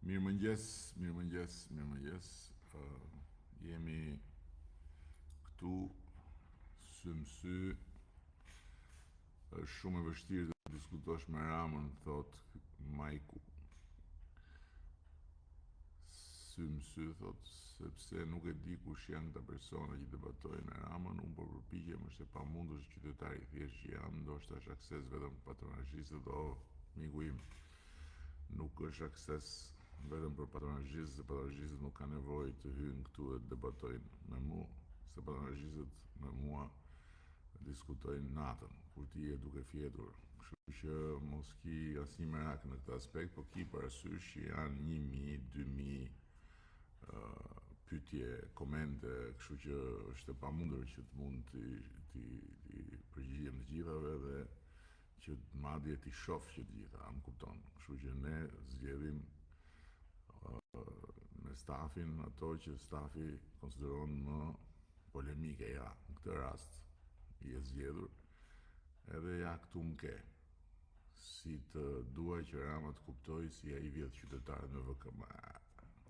Mirëmëngjes. Jemi këtu sy më sy. Është shumë e vështirë të diskutosh me Ramën, thot Majku. Sy më sy, thot, sepse nuk e di kush janë këta persona që debatojnë me Ramën, unë po përpiqem, është e pamundur se qytetari thjesht që janë, ndoshta është akses vetëm patronazhistët, miku im, nuk është akses vetëm për patronazhistët, se patronazhistët nuk ka nevojë të hyjnë këtu dhe të debatojnë me mua, se patronazhistët me mua diskutojnë natën, kur ti je duke fjetur. Kështu që mos ki asnjë merak në këtë aspekt, po ki parasysh që janë 1000, 2000 pyetje, komente, kështu që është e pamundur që të mund të përgjigjem të gjithave dhe që madje ti shoh që të gjitha, më kupton. Kështu që ne zgjedhim me stafin ato që stafi konsideron më polemike, ja, në këtë rast i e zgjedhur, edhe ja këtu më ke. Si të duaj që Rama të kuptoj si ai vjedh qytetarët në VKM.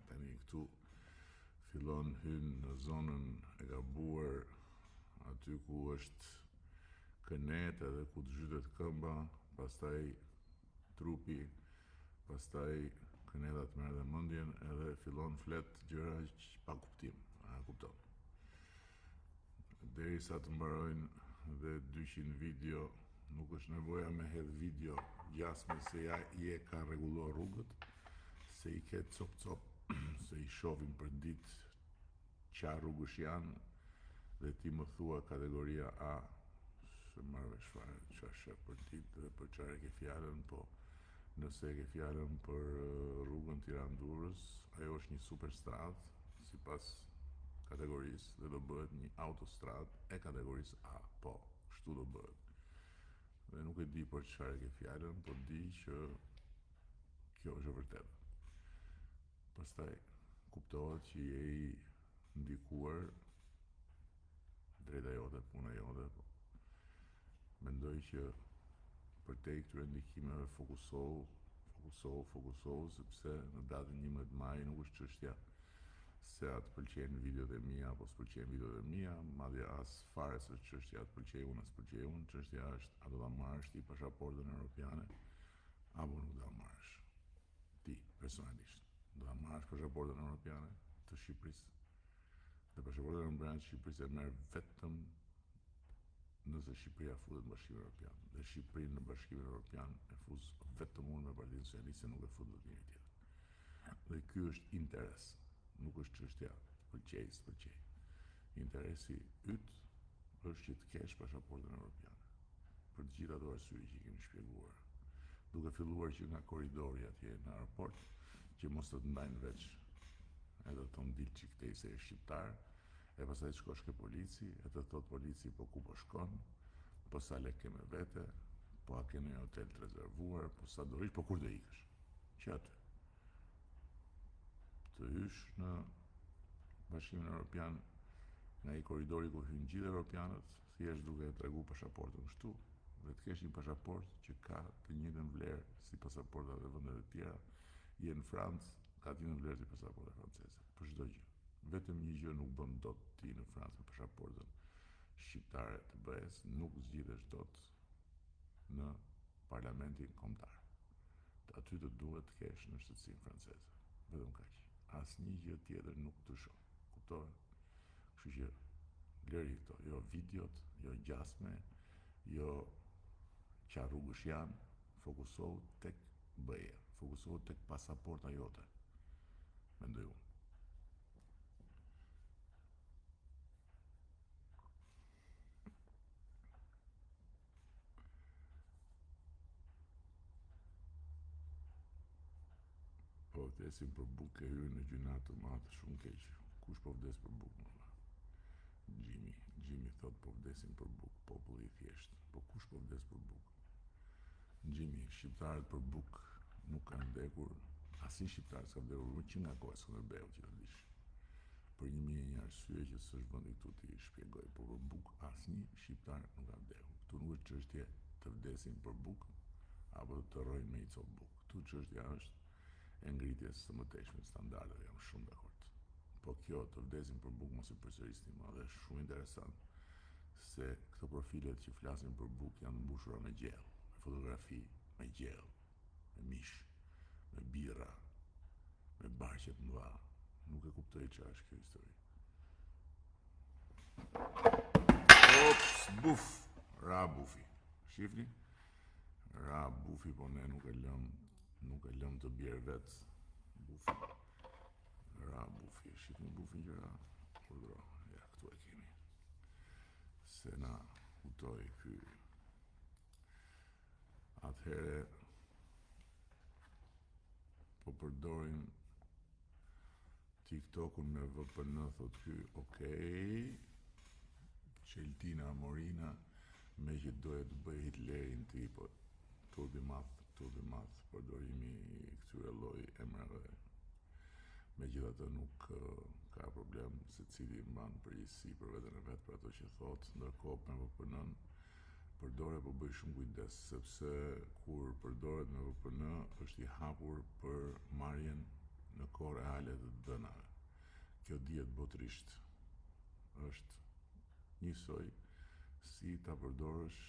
Tani këtu fillon hyn në zonën e gabuar, aty ku është kënet edhe ku të zhytet këmba, pastaj trupi, pastaj kënetat merr dhe mendjen edhe fillon flet gjëra që pa kuptim, a kupton. Derisa të mbarojnë dhe 200 video, nuk është nevoja me hedh video jasme se ja je ka rregulluar rrugët, se i ke cop, se i shohim për ditë çfarë rrugësh janë dhe ti më thua kategoria A, se marrë vesh fare çfarë shef për ditë dhe për çfarë e ke fjalën, po nëse e ke fjalën për rrugën Tiranë-Durrës, ajo është një superstradë sipas kategorisë dhe do bëhet një autostradë e kategorisë A, po, kështu do bëhet. Dhe nuk e di për çfarë e ke fjalën, po di që kjo është e vërtetë. Pastaj kuptohet që je i ndikuar drejta jote, puna jote, po mendoj që përtej këtyre ndikimeve fokusohu, sepse në datën 11 maj nuk është çështja se atë pëlqejnë videot e mia apo s'pëlqejnë videot e mia, madje as fare se çështja atë pëlqej unë, s'pëlqej unë, çështja është a do ta marrësh ti pasaportën europiane apo nuk do ta marrësh. Ti personalisht do ta marrësh pasaportën europiane të Shqipërisë. Dhe pasaportën europiane të Shqipërisë e merr vetëm nëse Shqipëria futet në Bashkimin Evropian. Dhe Shqipërinë në Bashkimin Evropian e fuz vetëm unë me Partinë Socialiste, nuk e fut njëri tjetër. Dhe ky është interes, nuk është çështja pëlqej s'pëlqej. Interesi yt është që të kesh pasaportën europiane. Për të gjitha ato arsye që i kemi shpjeguar. Duke filluar që nga korridori atje në aeroport, që mos të ndajnë veç edhe të ndil që këtej se e shqiptar, e pastaj të shkosh ke polici, e të thot polici po ku po shkon, po sa lek ke me vete, po a ke një hotel të rezervuar, po sa do ish, po kur do ikësh. Që aty. Të hysh në Bashkimin Evropian nga i korridori ku hyjnë gjithë europianët, thjesht duke e tregu pasaportën kështu, dhe të kesh një pasaport që ka të njëjtën vlerë si pasaportat e vendeve të tjera, je në Francë, ka të njëjtën vlerë si pasaporta franceze, për çdo gjë. Vetëm një gjë nuk bën dot ti në Francë me pasaportën shqiptare të BE-s, nuk zgjidhesh dot në parlamentin kombëtar. Aty të duhet të kesh në shtetësinë franceze, vetëm kaq. Asnjë gjë tjetër nuk të shoh. Kuptove? Kështu që lëri këto, jo videot, jo gjasme, jo çfarë rrugësh janë, fokusohu tek BE-ja, fokusohu tek pasaporta jote. Mendoj unë. Po vdesin për bukë e hyrë në gjynat të madhe, shumë keq. Kush po vdes për bukë? Gjimi thot po vdesin për bukë, populli i thjesht. Po kush po vdes për bukë? Gjimi, shqiptarët për bukë nuk kanë vdekur, asnjë shqiptar s'ka vdekur që nga koha e Skënderbeut, që ta dish. Për 1001 arsye që s'është vendi këtu ti shpjegoj, po për bukë asnjë shqiptar nuk ka vdekur. Këtu nuk është çështje të vdesin për bukë apo të rrojnë me një copë bukë. Këtu çështja është e ngritjes së mëtejshme të standardeve, jam shumë dakord. Po kjo të vdesin për bukë mos i përsërisni më, dhe është shumë interesant se këto profilet që flasin për bukë janë mbushura me gjell, me fotografi, me gjell, me mish, me birra, me barqet mëdha. Nuk e kuptoj çfarë është kjo histori. Ops, buf, ra bufi. Shifni? Ra bufi, po ne nuk e lëm të bjerë vetë bufi. Ra bufi, shifni bufin që ra? Urdhro, ja, këtu e kemi. Se na kutoj ky. Atëhere po përdorin TikTokun me VPN, thot ky, okej. Qeltina Morina, me që doje të bëj Hitlerin ti, po turbi math, përdorimi i këtyre lloj emrave. Megjithatë nuk ka problem se cili mban përgjegjësi për veten e vet për ato që thot, ndërkohë me VPN përdore, po bëj shumë kujdes, sepse kur përdoret me VPN është i hapur për marrjen në kohë reale të dënave. Kjo dihet botërisht. Është njësoj si ta përdorësh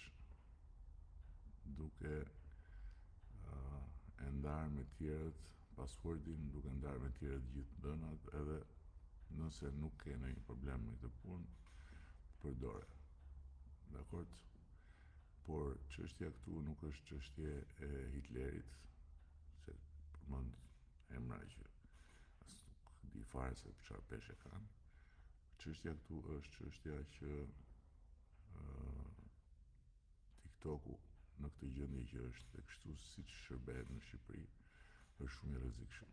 duke e ndarë me tjerët passwordin, duke ndarë me tjerët gjithë dënat, edhe nëse nuk ke ndonjë problem me këtë punë, përdore. Dakord? Por çështja këtu nuk është çështje e Hitlerit, se përmend emra që as nuk di fare se çfarë peshë kanë. Çështja këtu është çështja që TikToku në këtë gjendje që është dhe kështu siç shërbehet në Shqipëri, është shumë i rrezikshëm.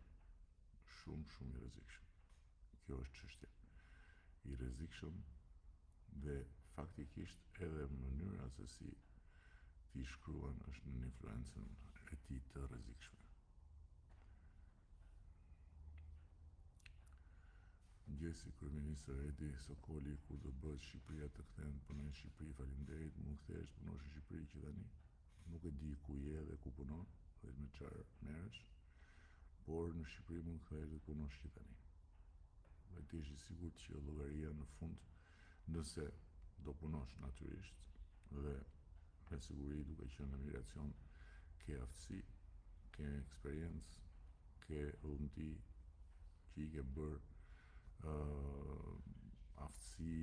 Shumë i rrezikshëm. Kjo është çështja. I rrezikshëm dhe faktikisht edhe mënyra se si ti shkruan është në influencën e tij të rrezikshme. Mëngjesi kryeministër Edi Sokoli, kur do bëhet Shqipëria të kthehet punoj në Shqipëri, faleminderit, mund kthehesh punosh në Shqipëri që tani nuk e di ku je dhe ku punon, dhe me çfarë merresh, por në Shqipëri mund kthehesh dhe punosh që tani. Dhe ti je i sigurt që llogaria në fund, nëse do punosh natyrisht dhe me siguri duke qenë në migracion, ke aftësi, ke eksperiencë, ke dhunti që i ke bërë aftësi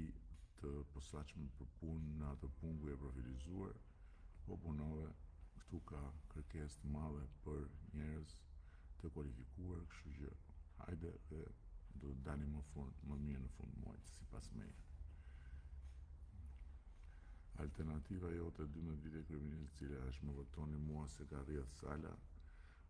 të posaçme për punë në atë punë ku je profilizuar, po punove, këtu ka kërkesë të madhe për njerëz të kualifikuar, kështu që hajde dhe do të dani më mirë në fund muajit, sipas meje. Alternativa jote 12 vite kryeminist, cila është më votoni mua se ka rrjedh sala,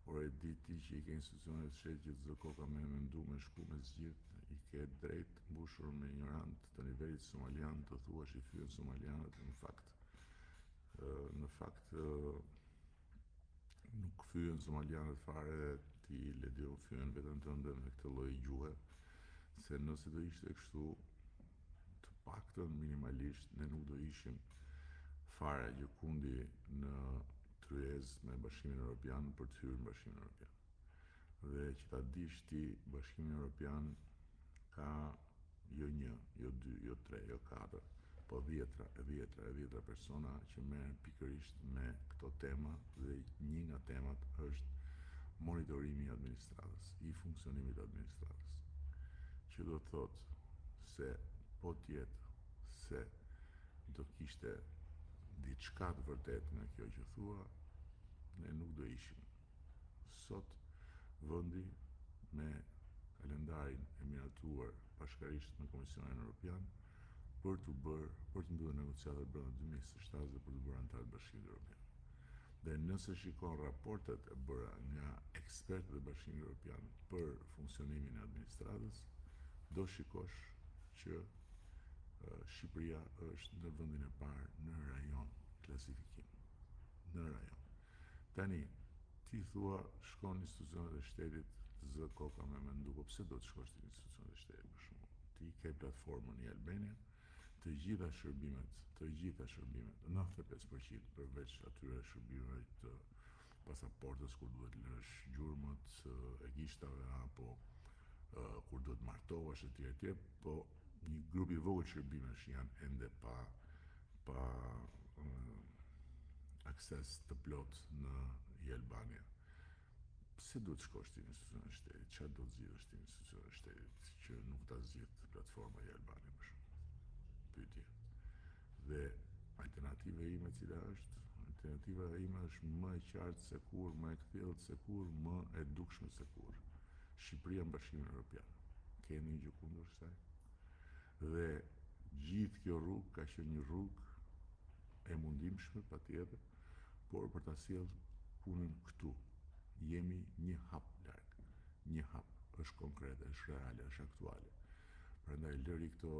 por e di ti që i ke institucionet shtetit që të zë koka me mendu me shku me zgjidh, i ke drejt mbushur me ignorant të nivelit somalian të thuash i fyen somalianët, në fakt nuk fyen somalianët fare, ti le fyen veten tënde me këtë lloj gjuhe, se nëse do ishte kështu, të paktën minimalisht ne nuk do ishim fare gjëkundi në tryezë me Bashkimin Evropian për të hyrë në Bashkimin Evropian. Dhe që ta dish ti, Bashkimi Evropian ka jo 1, jo 2, jo 3, jo 4, po 10 persona që merren pikërisht me këto tema, dhe një nga temat është monitorimi i administratës, i funksionimit të administratës. Që do të thotë se po tjetë se do kishte diçka të vërtet nga kjo që thua, ne nuk do ishim sot vendi me kalendarin e miratuar bashkërisht në Komisionin Evropian për të mbyllur negociatat brenda 2027 dhe për të bërë antar të Bashkimit Evropian. Dhe nëse shikon raportet e bëra nga ekspertët e Bashkimit Evropian për funksionimin e administratës, do shikosh që Shqipëria është në vendin e parë në rajon klasifikim. Në rajon. Tani, ti thua shkon në institucionet e shtetit të zë koka me mendu, po pse do të shkosh në institucionet e shtetit për shembull? Ti ke platformën i Albania, të gjitha shërbimet, 95% përveç atyre shërbimeve të pasaportës, kur duhet lësh gjurmët e gishtave, apo kur duhet martohesh etj, po një grup i vogël shërbimesh janë ende pa akses të plot në Albania. Pse duhet shkosh ti në institucionin e shtetit? Çfarë do të zgjidhësh ti në institucionin e shtetit që nuk ta zgjidh platforma e Albania më shumë? Pyetje. Dhe alternativa ime cila është? Alternativa ime është më e qartë se kur, më e kthjellët se kur, më e dukshme se kur. Shqipëria në Bashkimin Evropian. Keni një gjë kundër kësaj? Dhe gjithë kjo rrugë ka qenë një rrugë e mundimshme patjetër, por për ta sjellë punën këtu jemi një hap larg. Një hap është konkrete, është reale, është aktuale. Prandaj lëri këto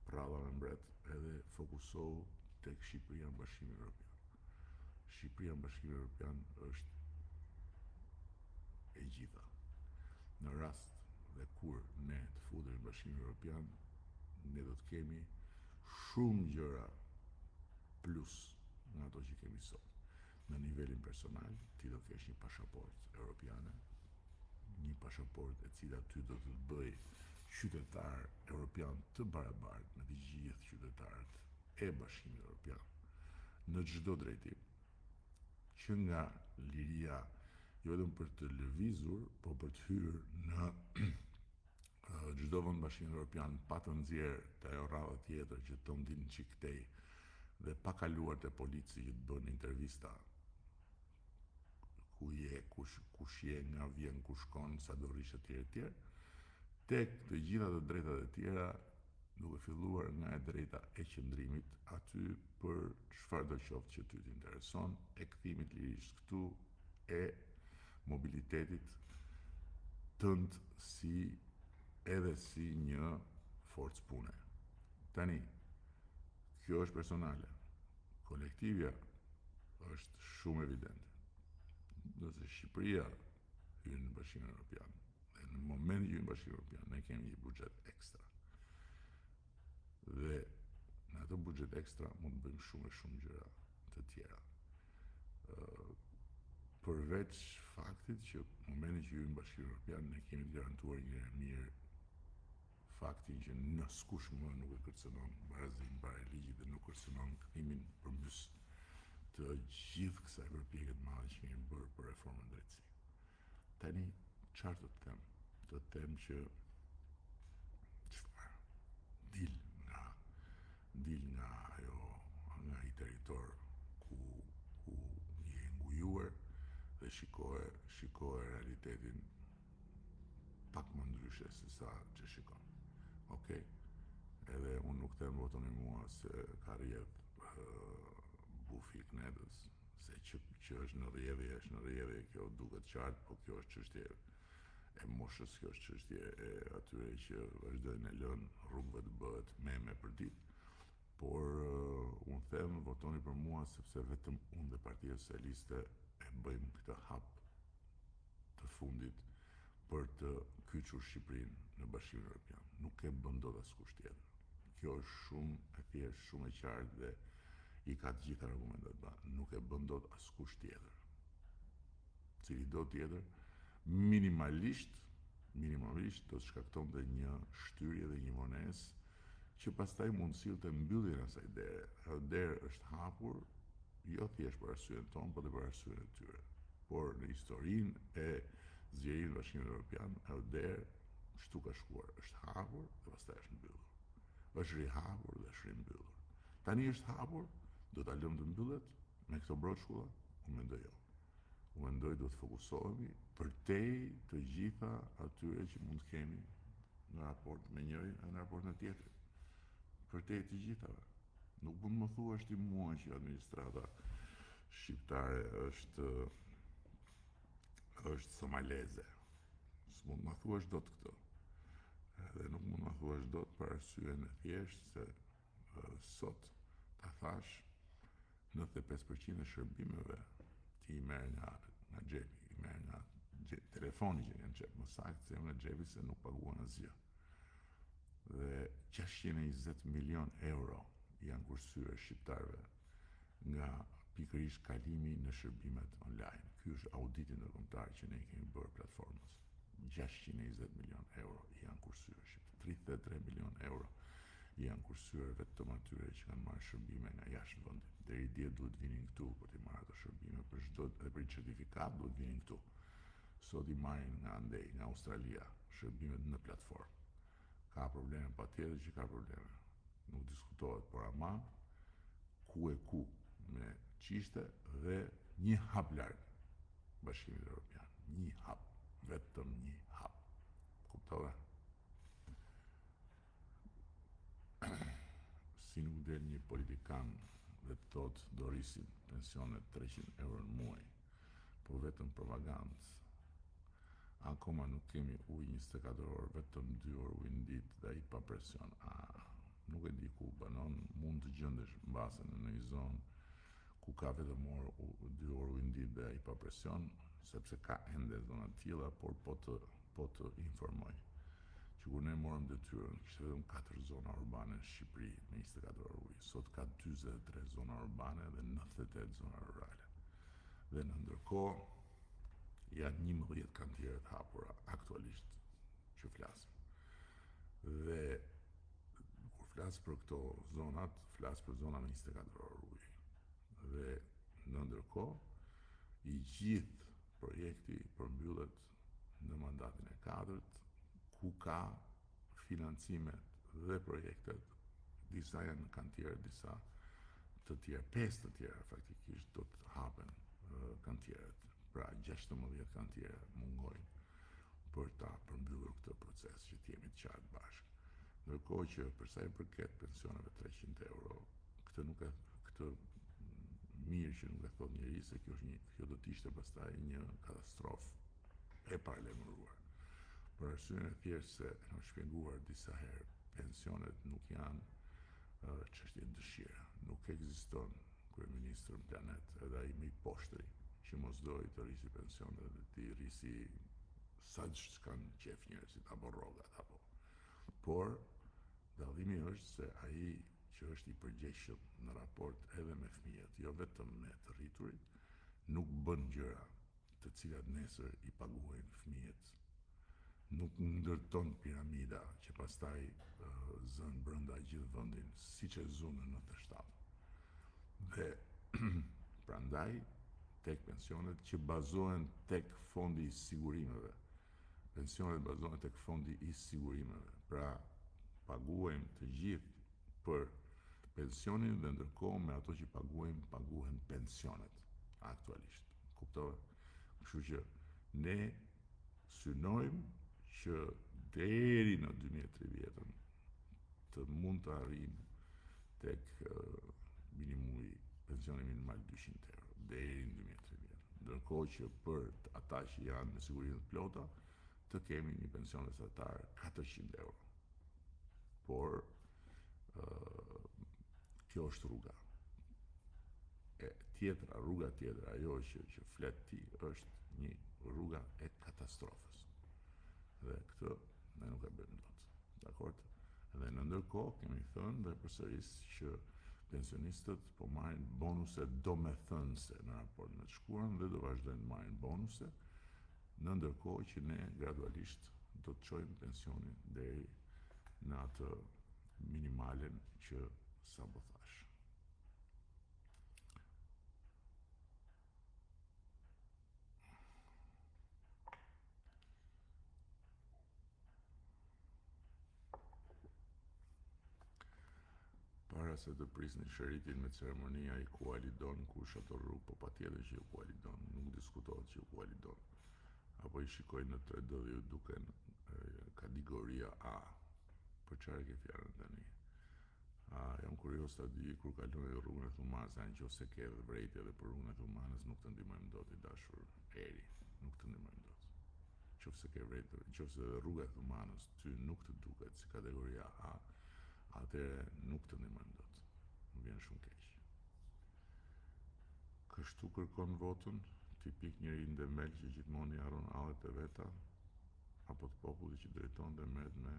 pralla me mbret edhe fokusohu tek Shqipëria në Bashkimin Evropian. Shqipëria në Bashkimin Evropian është e gjitha. Në rast dhe kur ne të futemi në Bashkimin Evropian, ne do të kemi shumë gjëra plus nga ato që kemi sot. Në nivelin personal, ti do kesh një pasaport europiane, një pasaport e cila ty do të bëj qytetar europian të barabartë me të gjithë qytetarët e Bashkimit Evropian në çdo drejtim, që nga liria jo vetëm për të lëvizur, po për të hyrë në çdo vend Bashkimin Evropian pa të nxjerrë të ajo radhë tjetër që të ndin çik tej dhe pa kaluar te polici që të bën intervista ku je, kush je, nga vjen, ku shkon, sa do rish etj, tek të gjitha të drejtat e tjera, duke filluar nga e drejta e qëndrimit aty për çfarë do qoftë që ty të intereson, e kthimit lirisht këtu, e mobilitetit tënd edhe si një forcë pune. Tani, kjo është personale. Kolektivja është shumë evidente. Nëse Shqipëria hyn në Bashkimin Evropian, dhe në moment që hyn në Bashkimin Evropian, ne kemi një buxhet ekstra. Dhe në atë buxhet ekstra mund të bëjmë shumë gjëra të tjera. Përveç faktit që në momentin që hyn në Bashkimin Evropian, ne kemi të garantuar një mirë faktin që askush më nuk e kërcënon barazin para ligjit dhe nuk kërcënon kthimin përmbys të gjithë kësaj përpjekje të madhe që kemi bërë për reformën e drejtësisë. Tani çfarë do të them? Do të them që çfarë dil nga ai territor ku je ngujuar dhe shikoje realitetin pak më ndryshe se sa që shikon. Okej? Edhe unë nuk them votoni mua se ka rrjedh bufi knedës, se që është në rrjedhje, kjo duket qartë, po kjo është çështje e moshës, kjo është çështje e atyre që vazhdojnë e lënë rrugëve të bëhet meme për ditë, por unë them votoni për mua sepse vetëm unë dhe Partia Socialiste e bëjmë këtë hap të fundit për të kyçur Shqipërinë në Bashkimin Evropian. Nuk e bën dot askush tjetër. Kjo është shumë e thjeshtë, shumë e qartë dhe i ka të gjitha argumentet. Nuk e bën dot askush tjetër. Cili do tjetër, minimalisht do të shkaktonte një shtyrje dhe një vonesë që pastaj mund sillte mbylljen e asaj dere. Ajo derë është hapur jo thjesht për arsyeën tonë, por edhe për arsyeën e tyre. Por në historinë e zgjerimit të Bashkimit Evropian, ajo derë kështu ka shkuar, është hapur dhe pastaj është mbyllur. Është rihapur dhe është rimbyllur. Tani është hapur, do ta lëmë të mbyllet me këto broçkulla? Unë mendoj jo. Unë mendoj do të fokusohemi përtej të gjitha atyre që mund të kemi në raport me njërin e në raport me tjetrin. Përtej të gjithave. Nuk mund më thuash ti mua që administrata shqiptare është somaleze. S'mund më thuash dot këtë. Dhe nuk mund më thuash dot për arsyeën e thjeshtë se sot ta thash 95% e shërbimeve ti i merr nga xhepi, i merr nga telefoni që janë xhep, më saktë se nga xhepi se nuk paguan asgjë. Dhe 620 milion euro janë kursyer shqiptarëve nga pikërisht kalimi në shërbimet online. Ky është auditi ndërkombëtar që ne kemi bërë platformës. 620 milion euro janë kursyer shqiptar. 33 milion euro janë kursyer vetëm atyre që kanë marrë shërbime nga jashtë vendit. Deri dje duhet vinin këtu për të marrë ato shërbime, për çdo dhe për certifikat duhet vinin këtu. Sot i marrin nga andej, nga Australia, shërbimet në platformë. Ka probleme, patjetër që ka probleme. Nuk diskutohet, por ama ku e ku me qishte dhe një hap larg Bashkimit Evropian. Një hap, vetëm një hap. Kuptove? Si nuk del një politikan dhe të thot do rrisim pensionet 300 euro në muaj, por vetëm propagandë. Akoma nuk kemi ujë 24 orë, vetëm 2 orë ujë në ditë dhe ai pa presion. Nuk e di ku banon, mund të gjendesh mbase në një zonë ku ka vetëm 2 orë ujë në ditë dhe ai pa presion, sepse ka ende zona të tilla, por po të informoj që kur ne morëm detyrën, kishte vetëm 4 zona urbane në Shqipëri me 24 orë ujë. Sot ka 43 zona urbane dhe 98 zona rurale. Dhe në ndërkohë janë 11 kantiere të hapura aktualisht që flasim. Dhe kur flas për këto zonat, flas për zona me 24 orë ujë. Dhe në ndërkohë i gjithë projekti përmbyllet në mandatin e 4, ku ka financimet dhe projektet, disa janë në kantiere, disa të tjera, 5 të tjera faktikisht do të hapen kantieret. Pra 16 kantiere mungojnë për ta përmbyllur këtë proces që t'jemi të qartë bashkë. Ndërkohë që për sa i përket pensioneve 300 euro, këtë mirë që nuk e thot njëri se kjo do t'ishte pastaj një katastrofë e paralajmëruar. Për arsyeën e thjeshtë se në shpjeguar disa herë, pensionet nuk janë çështje dëshire. Nuk ekziston kryeministër në planet, edhe ai më i poshtri që mos dojë të rrisi pensionet dhe të rrisi sa që kanë qef njerëzit, apo rrogat, apo. Por, dallimi është se ai që është i përgjegjshëm në raport edhe me fëmijët, jo vetëm me të rriturit, nuk bën gjëra të cilat nesër i paguajnë fëmijët. Nuk ndërton piramida që pastaj zën brenda gjithë vendin, siç e zunë në 97. Dhe prandaj tek pensionet që bazohen tek fondi i sigurimeve. Pensionet bazohen tek fondi i sigurimeve. Pra paguajmë të gjithë për pensionin dhe ndërkohë me ato që paguhen pensionet aktualisht. Kuptove? Kështu që ne synojmë që deri në 2030 të mund të arrijmë tek minimumi pensioni minimal 200 euro deri në 2030. Ndërkohë që për ata që janë me sigurinë të plota, të kemi një pension mesatar 400 euro. Por kjo është rruga. Rruga tjetër, ajo që flet ti, është një rruga e katastrofës. Dhe këtë ne nuk e bëjmë dot. Dakord? Dhe në ndërkohë kemi thënë dhe përsëris që pensionistët po marrin bonuse domethënëse në raport me të shkruan dhe do vazhdojnë të marrin bonuse, në ndërkohë që ne gradualisht do të çojmë pensionin deri në atë minimalen që sapo thash. Para se të prisni shëritin me ceremonia i Kualidon, kush ato rrugë, po patjetër që Kualidon, nuk diskutohet që Kualidon. Apo i shikojnë në 3D dhe ju duken kategoria A. Për çfarë ke fjalën tani? Jam kurios ta di kur kalon rrugën e Thumanës, nëse ke vrejtje edhe për rrugën e Thumanës, nuk të ndihmojmë dot i dashur Eri, nuk të ndihmojmë dot. Nëse ke vrejtje, nëse rruga e Thumanës ty nuk të duket si kategoria A, atëre nuk të ndihmojmë dot. Më vjen shumë keq. Kështu kërkon votën, tipik njëri ndemel që gjithmonë i harron hallet e veta, apo të popullit që drejton dhe merret me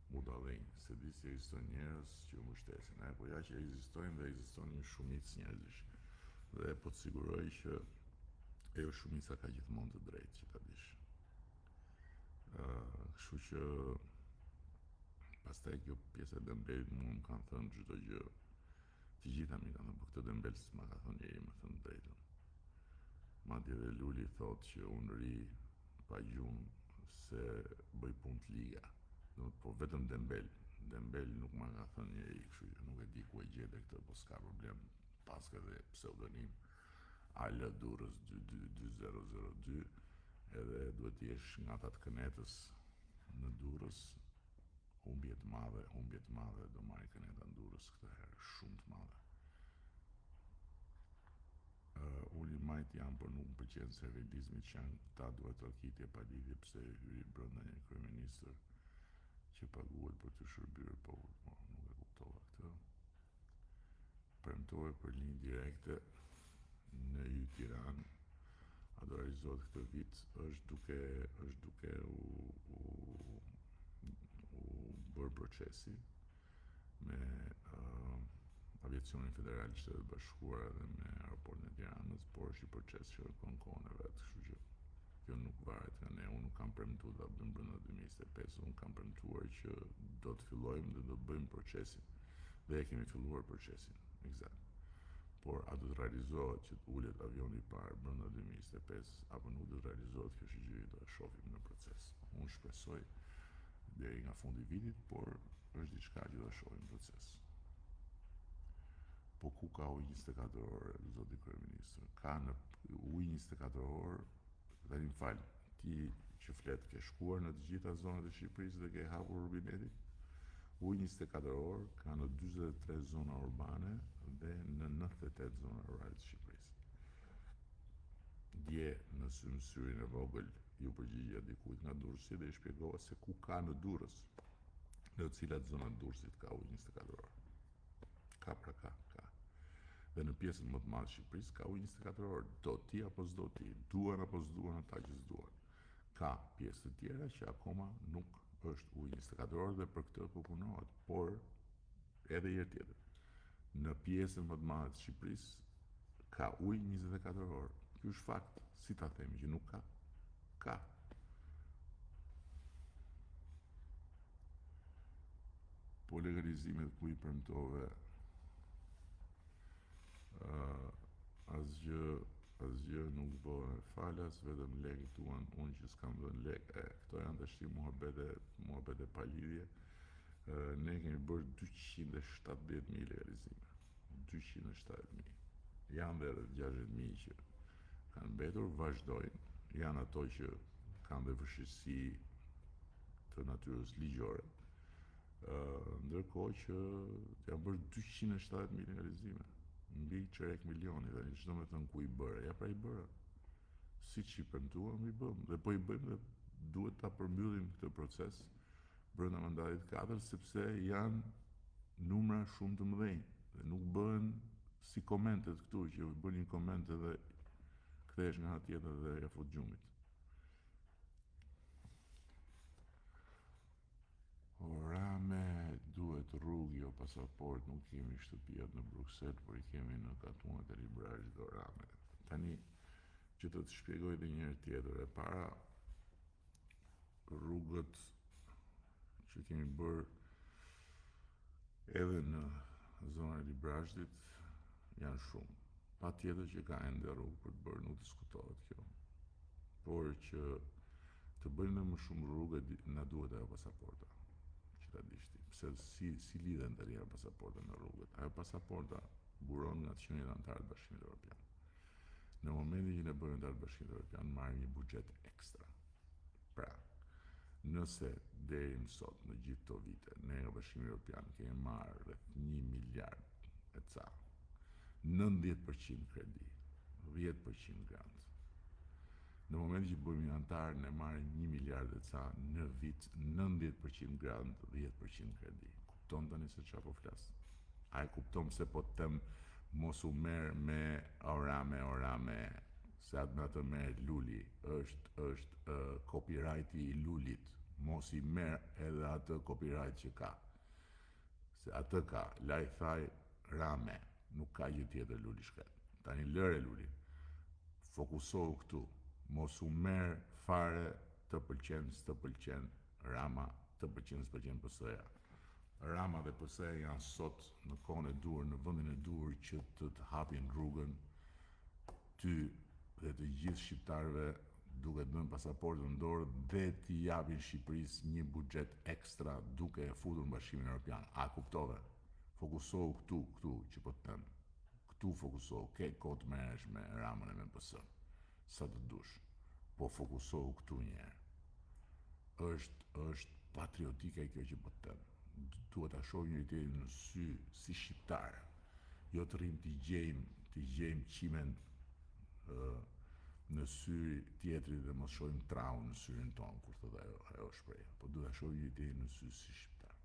budallënj, se di se ekzistojnë njerëz që u mbështesin, po ja që ekzistojnë dhe ekziston një shumicë njerëzish. Dhe po të siguroj që ajo shumica ka gjithmonë të drejtë që ta dish. Kështu që pastaj kjo pjesa e Dembelit mua më kanë thënë çdo gjë. Të gjitha mi kanë thënë, po këtë Dembel s'ma ka thënë njeri, më thënë drejtën. Madje dhe Luli thotë që unë ri pa gjumë se bëj punë të liga. Po vetëm Dembel nuk ma ka thënë njeri, kështu që nuk e di ku e gjete këtë, po s'ka problem. Paska dhe pseudonim AL Durrës 2002, edhe duhet t'jesh nga ata të Kënetës në Durrës. Humbje të madhe do marrë Këneta në Durrës këtë herë, shumë të madhe. Uli majt janë, por nuk më pëlqen serializmi që janë ta duhet të kitje pa lidhje pse hyri brenda një kryeministër që paguhet për të shërbyer popullit, po nuk e kuptova këtë. Premtove për linjë direkte në Y Tiranë, a do realizohet këtë vit, është duke u bërë procesi me aviacionin federal të Shtetet Bashkuara dhe me aeroportin e Tiranës, por është një proces që kërkon kohën e vet, kështu që kjo nuk varet nga ne. Unë nuk kam premtuar ta bëjmë brenda 2025, unë kam premtuar që do të fillojmë dhe do të bëjmë procesin. Dhe e kemi filluar procesin, eksakt. Por a do të realizohet që të ulet avioni i parë brenda 2025 apo nuk do të realizohet, kjo është gjë që do e shohim në proces. Unë shpresoj deri nga fundi i vitit, por është diçka që do e shohim në proces. Po ku ka ujë 24 orë, zoti kryeministër? Ka në ujë 24 orë, tani më fal, ti që flet ke shkuar në të gjitha zonat e Shqipërisë dhe ke hapur rubinetin? Ujë 24 orë ka në 43 zona urbane dhe në 98 zona rurale të Shqipërisë. Dje në syrin e vogël ju përgjigja dikujt nga Durrësi dhe i shpjegova se ku ka në Durrës, në cilat zona të Durrësit ka ujë 24 orë. Ka. Dhe në pjesën më të madhe të Shqipërisë ka ujë 24 orë, do ti apo s'do ti, duan apo s'duan ata që s'duan. Ka pjesë të tjera që akoma nuk është ujë 24 orë dhe për këtë po punohet, por edhe herë tjetër. Në pjesën më të madhe të Shqipërisë ka ujë 24 orë. Ky është fakt, si ta themi që nuk ka? Ka. Po legalizimet ku i premtove asgjë nuk bëhen falas, vetëm lekë tuan, unë që s'kam dhënë lekë, këto janë dashti muhabete pa lidhje. Ne kemi bërë 270.000 legalizime. 270.000. Janë dhe 60.000 që kanë mbetur, vazhdojnë. Janë ato që kanë dhe vështirësi të natyrës ligjore. Ndërkohë që janë bërë 270.000 legalizime. Mbi qerek milioni, dhe çdo me thënë ku i bëre, ja pra i bëre. Siç i premtuam i bëm, dhe po i bëjmë dhe duhet ta përmbyllim këtë proces brenda mandatit 4, sepse janë numra shumë të mëdhenj dhe nuk bëhen si komentet këtu që bën një koment edhe kthehesh nga ana tjetër dhe ja fut gjumit. Rame, duhet rrugë, jo pasaport, nuk kemi shtëpiat në Bruxelles, por i kemi në katunat e Librazhit dhe Rame. Tani, që të shpjegoj edhe një herë tjetër, e para rrugët që kemi bërë edhe në zonën e Librazhit janë shumë. Pa tjetër që ka ende rrugë për të bërë, nuk diskutohet kjo. Por që të bëjmë më shumë rrugë, na duhet ajo pasaporta. Pse si lidhen të rria pasaporta me rrugët. Ajo pasaporta buron nga të qeniet antarë të Bashkimit Evropian. Në momentin që ne bëjmë antarë të Bashkimit Evropian, marrim një buxhet ekstra. Pra, nëse deri më sot në gjithë këto vite, ne nga Bashkimi Evropian kemi marrë rreth 1 miliard e ca, 90% kredi, 10% grant. Në momentin që bëjmë një antar, ne marrim 1 miliard e ca në vit, 90% grant, 10% kredi. Kupton tani se çfarë po flas? A e kupton se po të them mos u merr me orame, se atë me atë merr Luli, është copyrighti i Lulit, mos i merr edhe atë copyright që ka. Se atë ka, la i thaj Rame, nuk ka gjë tjetër Luli shkret. Tani lëre lulin. Fokusohu këtu. Mos u merr fare të pëlqen, s'të pëlqen Rama, të pëlqen, s'pëlqen PS-ja. Rama dhe PS-ja janë sot në kohën e dur, në vendin e dur që të hapin rrugën ty dhe të gjithë shqiptarëve duke të bënë pasaportën në dorë dhe t'i japin Shqipërisë një buxhet ekstra duke e futur në Bashkimin Evropian. A kuptove? Fokusohu këtu që po të them. Këtu fokusohu, ke kohë të merresh me Ramën e me PS-n, sa të dush, po fokusohu këtu një herë. Është patriotike kjo që po të them. Duhet ta shohim njëri tjetrin në sy si shqiptar. Jo të rrim t'i gjejmë qimen në sy tjetrit dhe mos shohim traun në syrin ton, kur thotë ajo shprehje. Po duhet ta shohim njëri tjetrin në sy si shqiptar.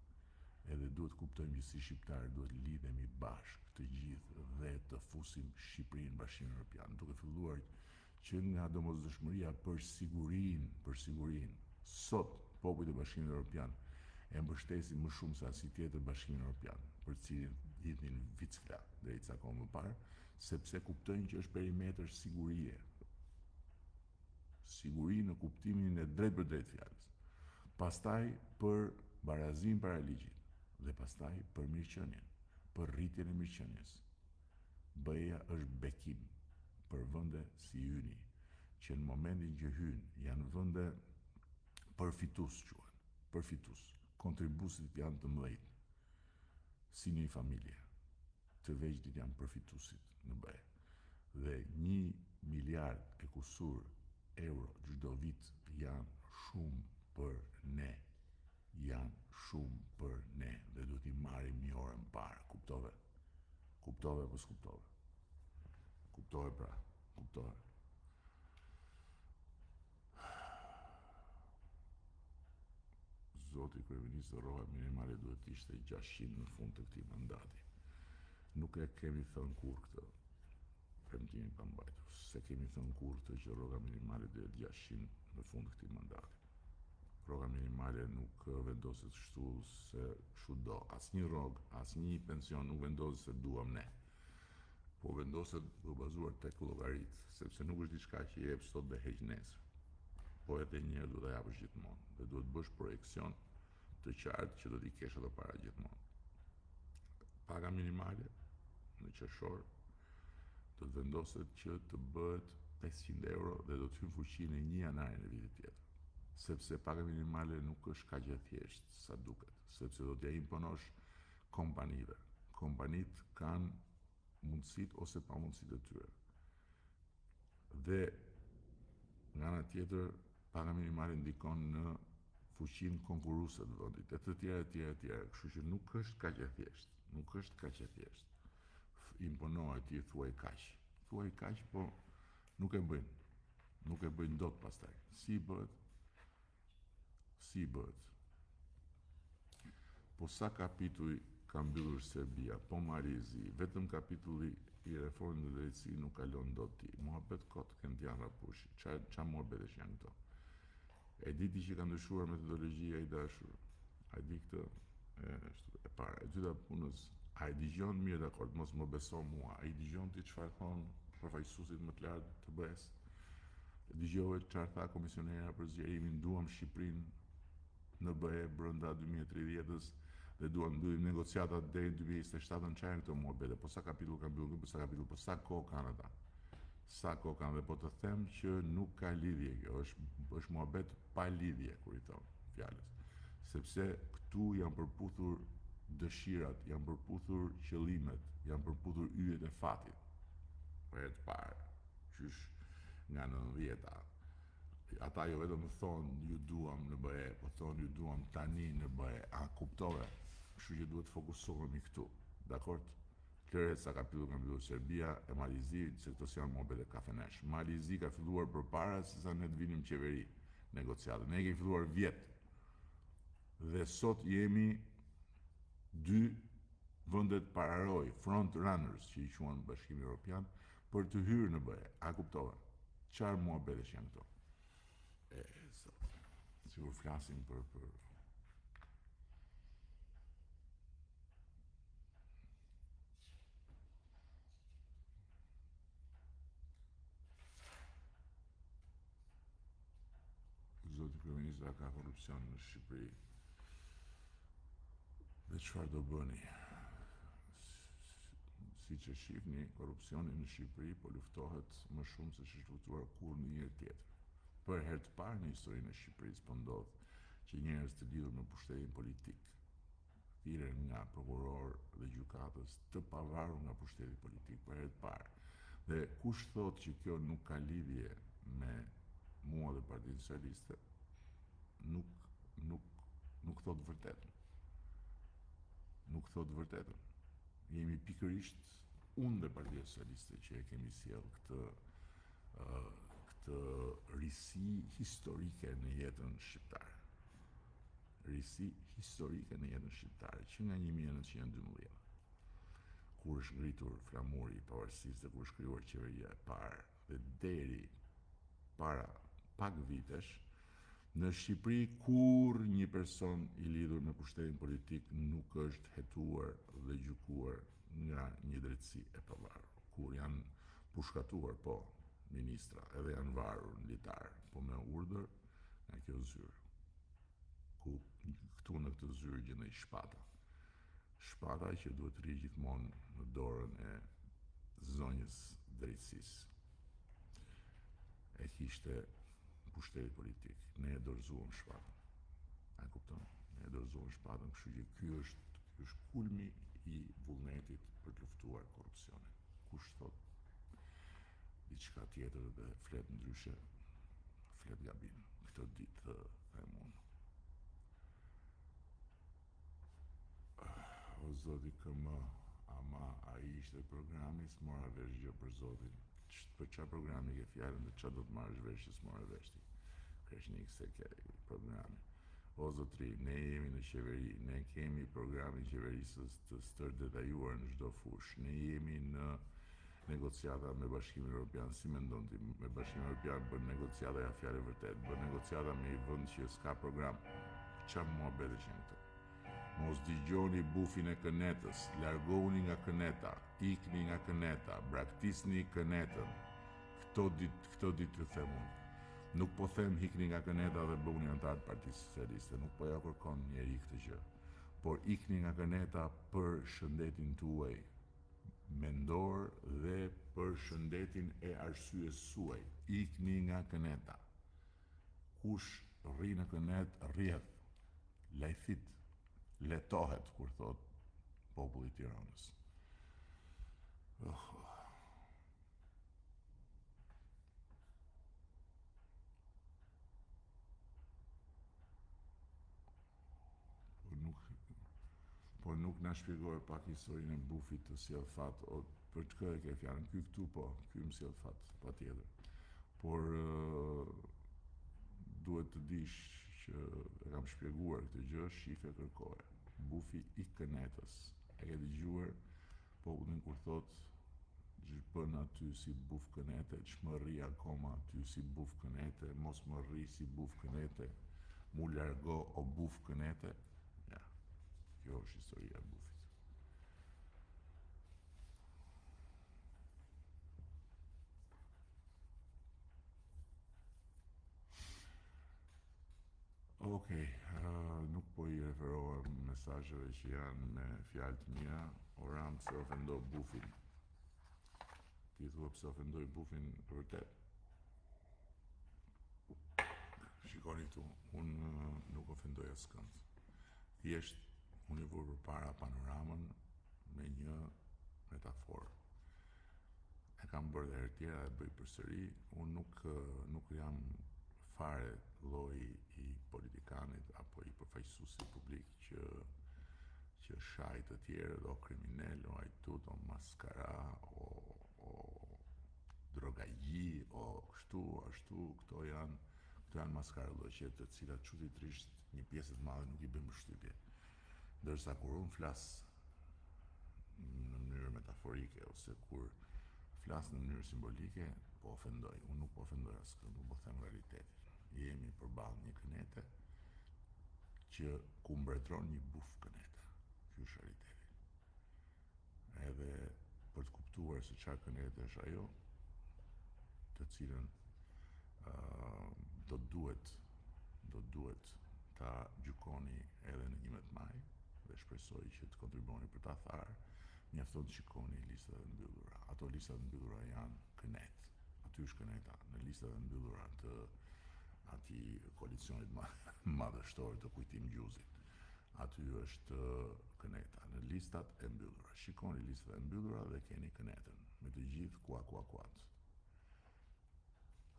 Edhe duhet kuptojmë që si shqiptar duhet lidhemi bashkë të gjithë dhe të fusim Shqipërinë në Bashkimin Evropian, duke filluar që nga domosdoshmëria për sigurinë. Sot popujt e Bashkimit Evropian e mbështesin më shumë se asnjë tjetër Bashkimin Evropian, për cilin hitnin vicla deri ca kohë më parë, sepse kuptojnë që është perimetër sigurie. Siguri në kuptimin e drejt për drejt fjalës. Pastaj për barazim para ligjit dhe pastaj për mirëqenien, për rritjen e mirëqenies. BE-ja është bekim për vende si Yni, që në momentin që hynë janë vende përfitus quhen, përfitus. Kontribusit janë të mëdhenj, si një familje, të vegjëlit janë përfitusit në BE. Dhe 1 miliard e kusur euro çdo vit janë shumë për ne. Dhe duhet i marrim një orë më parë, kuptove? Kuptove apo s'kuptove? Kuptove pra, kuptove. Zoti kryeminist rroga minimale duhet ishte 600 në fund të këtij mandati. Nuk e kemi thënë kurrë këtë. Premtimin pa mbajtur. Se kemi thënë kurrë këtë që rroga minimale duhet 600 në fund të këtij mandati. Rroga minimale nuk vendoset kështu se kështu do. Asnjë rrogë, asnjë pension nuk vendoset se duam ne. Po vendoset duke bazuar tek llogaritë, sepse nuk është diçka që jep sot dhe heq nesër. Po edhe një herë duhet ta japësh gjithmonë dhe duhet bësh projekcion të qartë që do t'i kesh ato para gjithmonë. Paga minimale në qershor do të vendoset që të bëhet 500 euro dhe do të hyjë në fuqi në 1 janarin e vitit tjetër. Sepse paga minimale nuk është kaq e thjeshtë sa duket, sepse do t'ja imponosh kompanive. Kompanitë kanë mundësitë ose pamundësitë e tyre. Dhe nga ana tjetër paga minimale ndikon në fuqinë konkurruese të vendit, e të tjera, kështu që nuk është kaq e thjeshtë. Imponohet ti thuaj kaq, po nuk e bëjnë dot pastaj. Si bëhet? Po sa kapituj ka mbyllur Serbia, po Marizi, vetëm kapitulli i reformës në drejtësi nuk kalon dot ti. Muhabet kot Kendian Rapushi. Ç'a muhabetesh janë këto? E di ti që ka ndryshuar metodologjia i dashur. A di këtë? E para, e dyta punës, a i dëgjon mirë dakord, mos më beso mua. A i dëgjon ti çfarë thon përfaqësuesit më të lartë të BE-s? Dëgjove çfarë tha komisionera për zgjerimin, duam Shqipërinë në BE brenda 2030-s dhe duam negociatat deri në 2027-ën, çfarë janë këto muhabete? Po sa kapitull ka mbyllur, po sa kohë kanë ata? Dhe po të them që nuk ka lidhje kjo, është muhabet pa lidhje kur i thon fjalës. Sepse këtu janë përputhur dëshirat, janë përputhur qëllimet, janë përputhur yjet e fatit. Për herë të parë, qysh nga 90-ta. Ata jo vetëm thonë ju duam në BE, po thonë ju duam tani në BE. A kuptove? Kështu që duhet fokusohemi këtu. Dakord? Këre sa kapitull ka mbyllur Serbia e Malizi, se këto janë muhabete kafenesh. Malizi ka filluar përpara se sa ne të vinim qeveri negociatë. Ne kemi filluar vjet. Dhe sot jemi 2 vendet pararoj, front runners që i quhen Bashkimi Evropian, për të hyrë në BE. A kuptova? Çfarë muhabetesh janë këto? Sigur flasim për Ministra, ka korrupsion në Shqipëri. Dhe çfarë do bëni? Siç e shihni, korrupsioni në Shqipëri po luftohet më shumë se ç'është luftuar kur në njëherë tjetër. Për herë të parë në historinë e Shqipërisë po ndodh që njerëz të lidhur me pushtetin politik thirren nga prokuror dhe gjykatës të pavarur nga pushteti politik për herë të parë. Dhe kush thotë që kjo nuk ka lidhje me mua dhe Partinë Socialiste, nuk thotë vërtetën. Nuk thotë vërtetën. Jemi pikërisht unë dhe Partia Socialiste që e kemi sjell këtë risi historike në jetën shqiptare. Risi historike në jetën shqiptare, që nga 1912, kur është ngritur flamuri i pavarësisë dhe kur është krijuar qeveria e parë, dhe deri para pak vitesh, në Shqipëri kur një person i lidhur me pushtetin politik nuk është hetuar dhe gjykuar nga një drejtësi e pavarur. Kur janë pushkatuar, po, ministra, edhe janë varur në litar, po me urdhër nga kjo zyrë. Ku këtu në këtë zyrë gjendej Shpata. Shpata që duhet ri gjithmonë në dorën e zonjës drejtësisë. E kishte pushteti politik. Ne e dorëzuam Shpatën. A e kupton? Ne e dorëzuam Shpatën, kështu që ky është kulmi i vullnetit për të luftuar korrupsionin. Kush thot diçka tjetër dhe flet ndryshe, flet gabim. Këtë ditë them unë. O zoti këmë, ama ai ishte programi, s'mora vesh gjë për zotin. Për çfarë programi ke fjalën dhe çfarë do të marrësh vesh që s'mora vesh ti? Kreshnik se ke programi. O zotri, ne jemi në qeveri, ne kemi programin qeverisës të stër detajuar në çdo fushë. Ne jemi në negociata me Bashkimin Evropian. Si mendon ti, me Bashkimin Evropian bën negociata ja fjalë vërtet, bën negociata me një vend që s'ka program. Çfarë muhabete që janë këto? Mos dëgjoni bufin e kënetës, largohuni nga këneta, ikni nga këneta, braktisni kënetën. Këto ditë të them unë. Nuk po them hikni nga këneta dhe bëuni antar të Partisë Socialiste, nuk po ja kërkon njeri këtë gjë. Por ikni nga këneta për shëndetin tuaj mendor dhe për shëndetin e arsyes suaj. Ikni nga këneta. Kush rri në kënet, rrihet. Lajthit. Letohet, kur thot populli i Tiranës. Po nuk na shpjegoj pak historinë e bufit të sjell fat, për të kë e ke fjalën, ky këtu po, ky më sjell fat, patjetër. Por duhet të dish që e kam shpjeguar këtë gjë, shife kërkoje. Bufi i kënetës. E ke dëgjuar popullin kur thot bën aty si buf kënete, ç'më rri akoma aty si buf kënete, mos më rri si buf kënete, mu largo o buf kënete. Ja, kjo është historia e bufit. Okej, nuk po I referohem mesazheve që janë me fjalë të mia, oram pse ofendo bufin. Ti thua pse ofendoj bufin vërtet. Shikoni këtu, unë nuk ofendoj askënd. Thjesht unë I vur përpara panoramën me një metaforë. E kam bërë dhe herë tjera e bëj përsëri, unë nuk jam fare lloji I politikanit apo I përfaqësuesit publik që shaj të tjerë o kriminal, o ajtut, o maskara, o drogagji, o kështu, ashtu, këto janë maskara lloqe të cilat çuditërisht një pjesë të madhe nuk I bën përshtypje. Ndërsa kur unë flas në mënyrë metaforike ose kur flas në mënyrë simbolike, po ofendoj. Unë nuk po ofendoj askënd, unë po them realitetin. Jemi përballë një kënete që ku mbretëron një buf kënete. Ky është realiteti. Edhe për të kuptuar se çfarë kënete është ajo, të cilën do duhet do duhet ta gjykoni edhe në 11 maj dhe shpresoj që të kontribuoni për ta tharë. Mjafton të shikoni listat e mbyllura. Ato listat e mbyllura janë kënet. Aty është këneta. Në listat e mbyllura të atij koalicionit madhështor të Kujtim Gjuzit. Aty është këneta. Në listat e mbyllura. Shikoni listat e mbyllura dhe keni kënetën. Me të gjithë kuat.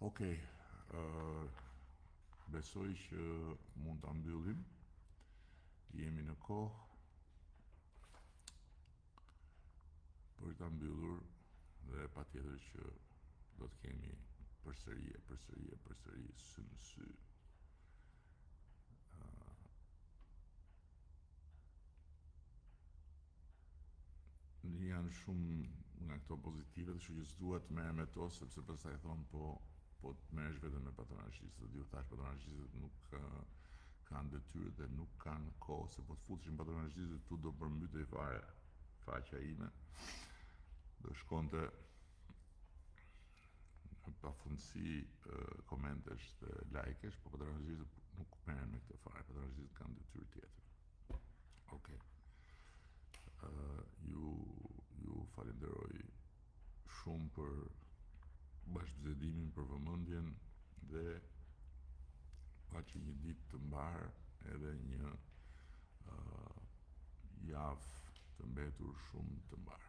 Okej. Besoj që mund ta mbyllim. Jemi në kohë për ta mbyllur dhe patjetër që do të kemi përsëri sy në sy. Janë shumë nga këto pozitive, kështu që s'dua të merrem me to sepse pastaj thon po të merresh vetëm me patronazhistët. Ju thash patronazhistët nuk kanë detyrë dhe nuk kanë kohë, se po të futeshin patronazhistët tu do përmbytej fare faqja ime. Do shkonte në pafundësi komentesh dhe lajkesh, po patronazhistët nuk merren me këtë fare, patronazhistët kanë detyrë tjetër. Okej. Ju falenderoj shumë për bashkëbiseδιmin, për vëmendjen dhe paçi një ditë të mbar edhe një javë të mbetur shumë të mbar.